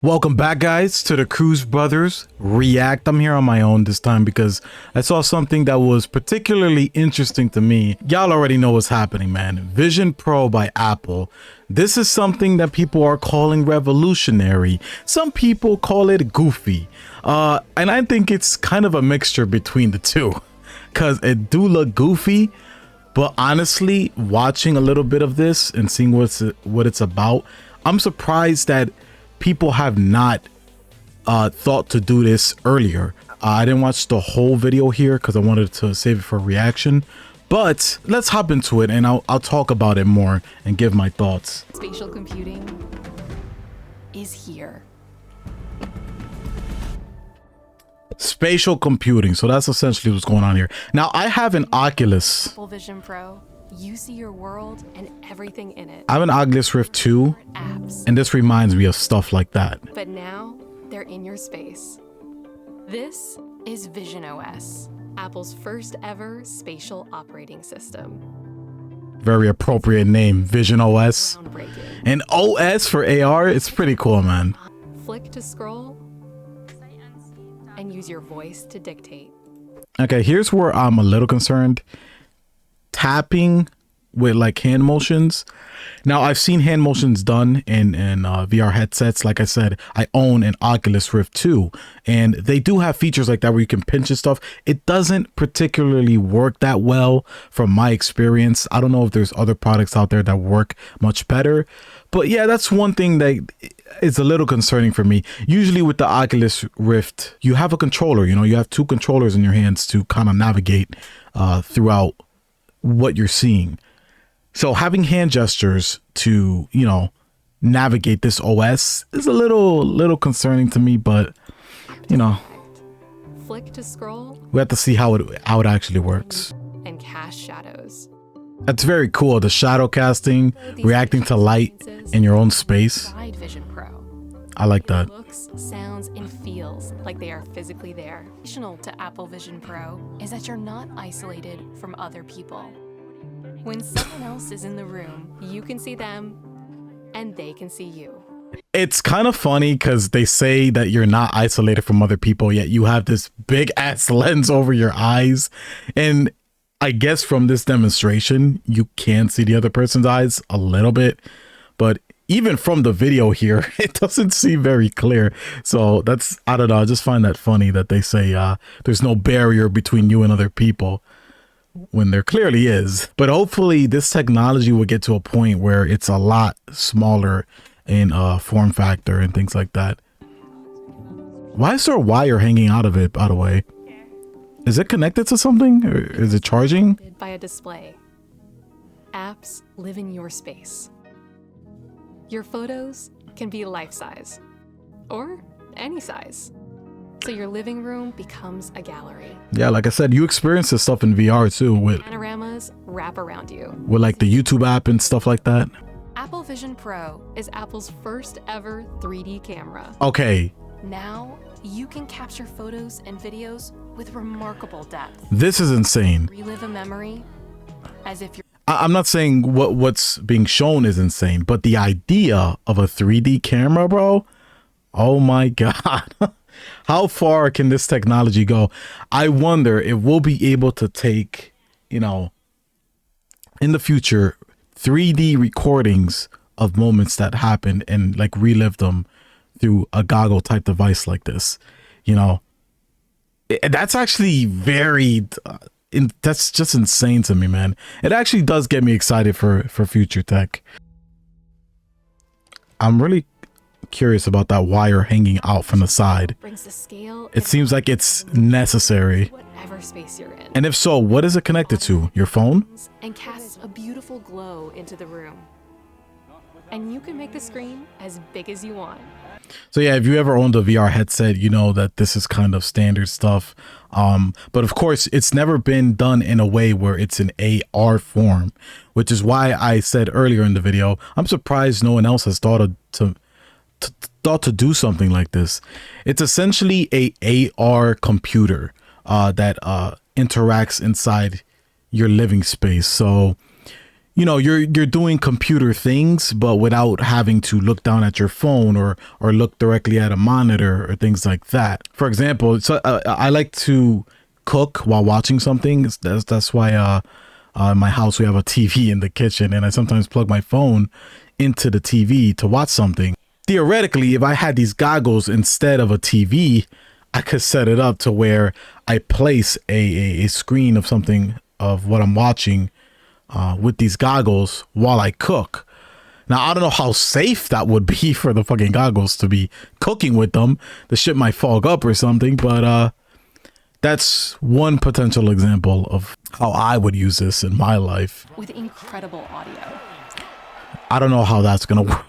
Welcome back, guys, to the Cruz Brothers React. I'm here on my own this time because I saw something that was particularly interesting to me. Y'all already know what's happening, man. Vision Pro by Apple. This is something that people are calling revolutionary. Some people call it goofy. And I think it's kind of a mixture between the two because it do look goofy. But honestly, watching a little bit of this and seeing what it's about, I'm surprised that people have not thought to do this earlier. I didn't watch the whole video here because I wanted to save it for a reaction, but let's hop into it and I'll talk about it more and give my thoughts. Spatial computing is here. Spatial computing, so that's essentially what's going on here. Now I have an Oculus. Apple Vision Pro, you see your world and everything in it. I have an Oculus Rift 2 apps, and this reminds me of stuff like that. but now they're in your space. This is Vision OS, Apple's first ever spatial operating system. Very appropriate name, Vision OS. Groundbreaking. And OS for AR, it's pretty cool, man. Flick to scroll and use your voice to dictate. Okay, here's where I'm a little concerned. Tapping with like hand motions. Now I've seen hand motions done in VR headsets. Like I said, I own an Oculus Rift 2 and they do have features like that where you can pinch and stuff. It doesn't particularly work that well from my experience. I don't know if there's other products out there that work much better, but yeah, that's one thing that is a little concerning for me. Usually with the Oculus Rift, you have a controller, you have two controllers in your hands to kind of navigate throughout what you're seeing. So having hand gestures to, navigate this OS is a little concerning to me, but Flick to scroll we have to see how it actually works. and cast shadows. That's very cool. The shadow casting, reacting to light in your own space. Guide Vision Pro. I like that. Looks, sounds, and feels like they are physically there. Additional to Apple Vision Pro is that you're not isolated from other people. When someone else is in the room, you can see them and they can see you. It's kind of funny because they say that you're not isolated from other people, yet you have this big ass lens over your eyes. And I guess from this demonstration, you can see the other person's eyes a little bit, but even from the video here, it doesn't seem very clear. So that's, I don't know, I just find that funny that they say there's no barrier between you and other people when there clearly is. But hopefully this technology will get to a point where it's a lot smaller in form factor and things like that. Why is there a wire hanging out of it, by the way? Is it connected to something or is it charging? By a display. Apps live in your space. Your photos can be life-size or any size. So your living room becomes a gallery. Yeah, like I said, you experience this stuff in VR too with Panoramas wrap around you. like the YouTube app and stuff like that. Apple Vision Pro is Apple's first ever 3D camera. Okay, Now you can capture photos and videos with remarkable depth. this is insane. Relive a memory as if you're I'm not saying what's being shown is insane, but the idea of a 3D camera, bro, oh my God. How far can this technology go? I wonder if we'll be able to take, in the future, 3D recordings of moments that happened and like relive them through a goggle type device like this. That's actually very, that's just insane to me, man. It actually does get me excited for future tech. I'm really curious about that wire hanging out from the side. brings the scale. It seems like it's necessary. Whatever space you're in. And if so, what is it connected to? Your phone? And casts a beautiful glow into the room. And you can make the screen as big as you want. So yeah, if you ever owned a VR headset, you know that this is kind of standard stuff. But of course, it's never been done in a way where it's an AR form, which is why I said earlier in the video, I'm surprised no one else has thought to do something like this. It's essentially a AR computer that interacts inside your living space. So you're doing computer things, but without having to look down at your phone or look directly at a monitor or things like that. For example, so I like to cook while watching something. That's why in my house we have a TV in the kitchen, and I sometimes plug my phone into the TV to watch something. Theoretically, if I had these goggles instead of a TV, I could set it up to where I place a screen of something of what I'm watching with these goggles while I cook. Now, I don't know how safe that would be for the fucking goggles to be cooking with them. The shit might fog up or something, but that's one potential example of how I would use this in my life. With incredible audio. I don't know how that's gonna work.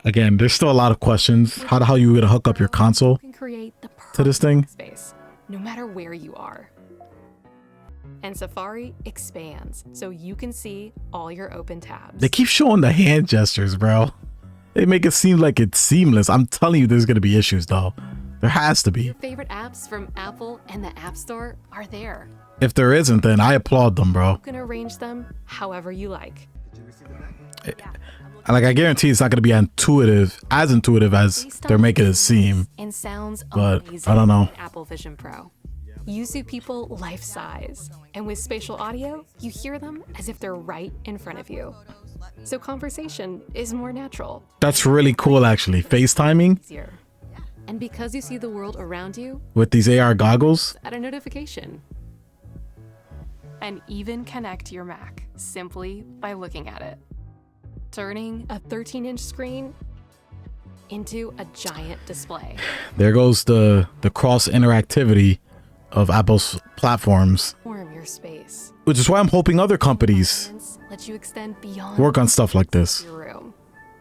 Again, there's still a lot of questions. How the hell you gonna hook up your console You can create the to this thing? space, no matter where you are. And Safari expands so you can see all your open tabs. They keep showing the hand gestures, bro. They make it seem like it's seamless. I'm telling you, there's gonna be issues though. There has to be. Your favorite apps from Apple and the App Store are there. If there isn't, then I applaud them, bro. You can arrange them however you like. Like, I guarantee it's not gonna be as intuitive as they're making it seem. And sounds But amazing I don't know. in Apple Vision Pro. You see people life size, and with spatial audio, you hear them as if they're right in front of you. So conversation is more natural. That's really cool, actually. FaceTiming Easier. And because you see the world around you with these AR goggles. at a notification. And even connect your Mac simply by looking at it. Turning a 13-inch screen into a giant display. There goes the cross interactivity of Apple's platforms, Form your space. which is why I'm hoping other companies Let you extend beyond work on stuff like this. your room.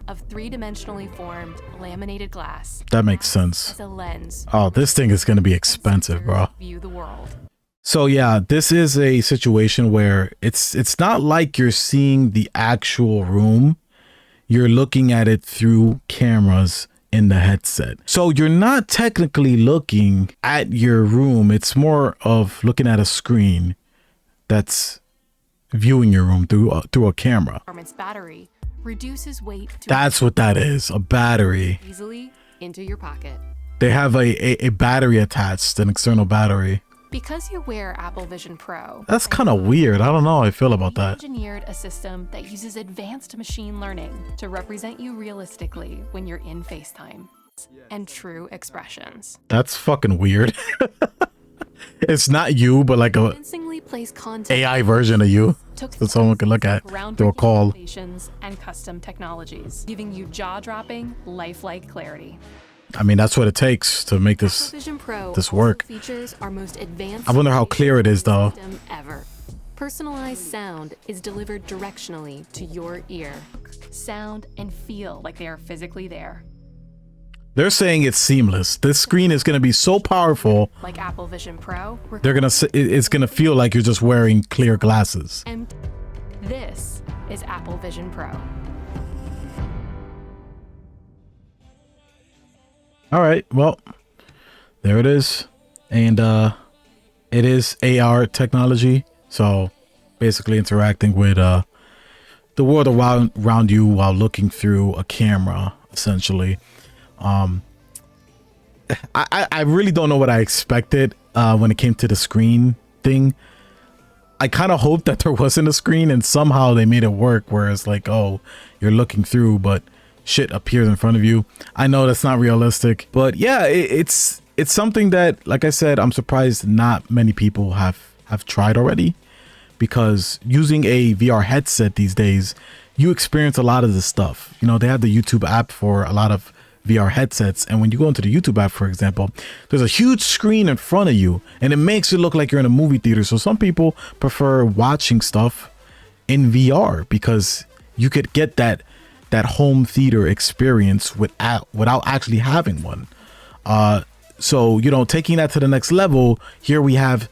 Of three-dimensionally formed laminated glass That makes sense. as a lens. Oh, this thing is going to be expensive, bro. View the world. So yeah, this is a situation where it's not like you're seeing the actual room. You're looking at it through cameras in the headset. So you're not technically looking at your room. It's more of looking at a screen that's viewing your room through a camera. Performance battery reduces weight to That's what that is, a battery. easily into your pocket. They have a battery attached, an external battery. Because you wear Apple Vision Pro, That's kind of weird. I don't know how I feel about we that. engineered a system that uses advanced machine learning to represent you realistically when you're in FaceTime and true expressions. That's fucking weird. It's not you, but like a Convincingly place content AI version of you took that someone can look at through a call. innovations and custom technologies, giving you jaw-dropping, lifelike clarity. I mean, that's what it takes to make Apple this. Vision Pro this work. also features our most advanced I wonder how clear it is, though. system ever. Personalized sound is delivered directionally to your ear. Sound and feel like they are physically there. They're saying it's seamless. This screen is going to be so powerful. Like Apple Vision Pro, It's going to feel like you're just wearing clear glasses. and this is Apple Vision Pro. All right. Well, there it is. And it is AR technology. So basically interacting with the world around you while looking through a camera, essentially. I really don't know what I expected when it came to the screen thing. I kind of hoped that there wasn't a screen and somehow they made it work where it's like, oh, you're looking through, but shit appears in front of you. I know that's not realistic, but yeah, it's something that, like I said, I'm surprised not many people have tried already, because using a VR headset these days, you experience a lot of this stuff. You know, they have the YouTube app for a lot of VR headsets, and when you go into the YouTube app, for example, there's a huge screen in front of you and it makes it look like you're in a movie theater. So some people prefer watching stuff in VR because you could get that home theater experience without actually having one. So, you know, taking that to the next level, here we have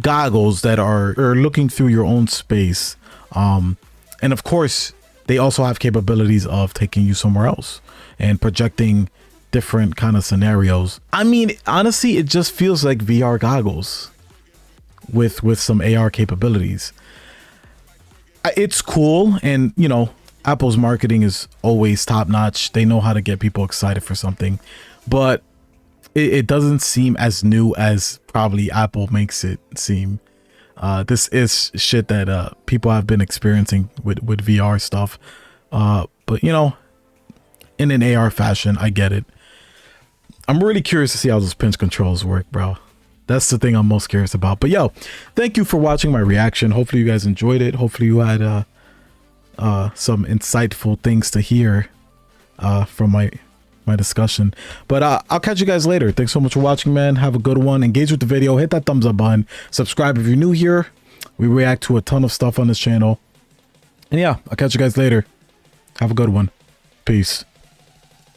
goggles that are looking through your own space. And of course, they also have capabilities of taking you somewhere else and projecting different kind of scenarios. I mean, honestly, it just feels like VR goggles with some AR capabilities. it's cool, and you know, Apple's marketing is always top notch. They know how to get people excited for something, but it doesn't seem as new as probably Apple makes it seem. This is shit that people have been experiencing with VR stuff, but you know, in an AR fashion. I get it. I'm really curious to see how those pinch controls work, bro. That's the thing I'm most curious about. But yo, thank you for watching my reaction. Hopefully you guys enjoyed it. Hopefully you had some insightful things to hear from my discussion. But I'll catch you guys later. Thanks so much for watching, man. Have a good one. Engage with the video. Hit that thumbs up button. Subscribe if you're new here. We react to a ton of stuff on this channel. And yeah, I'll catch you guys later. Have a good one. Peace.